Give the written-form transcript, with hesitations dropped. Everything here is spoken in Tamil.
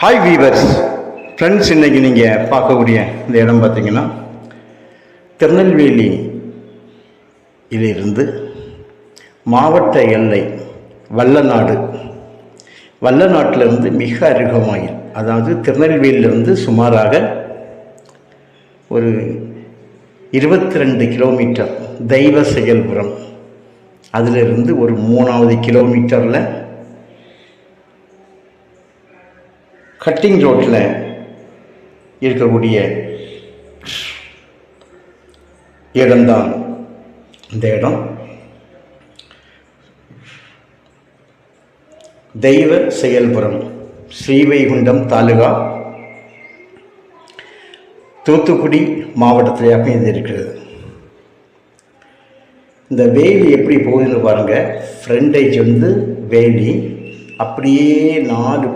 ஹாய் வீவர்ஸ் ஃப்ரெண்ட்ஸ், இன்றைக்கி நீங்கள் பார்க்கக்கூடிய இந்த இடம் பார்த்திங்கன்னா திருநெல்வேலியிலிருந்து மாவட்ட எல்லை வல்லநாட்டிலிருந்து மிக அருகமாயில், அதாவது திருநெல்வேலியிலிருந்து சுமாராக ஒரு 22 கிலோமீட்டர் தெய்வ செயல்புரம், அதிலிருந்து ஒரு 3வது கிலோமீட்டரில் கட்டிங் ரோட்டில் இருக்கக்கூடிய இடம்தான் இந்த இடம். தெய்வ செயல்புரம், ஸ்ரீவைகுண்டம் தாலுகா, தூத்துக்குடி மாவட்டத்தில் அமைந்திருக்கிறது. இந்த வேலி எப்படி போகுதுன்னு பாருங்கள். ஃப்ரண்டேஜ் வேலி அப்படியே 4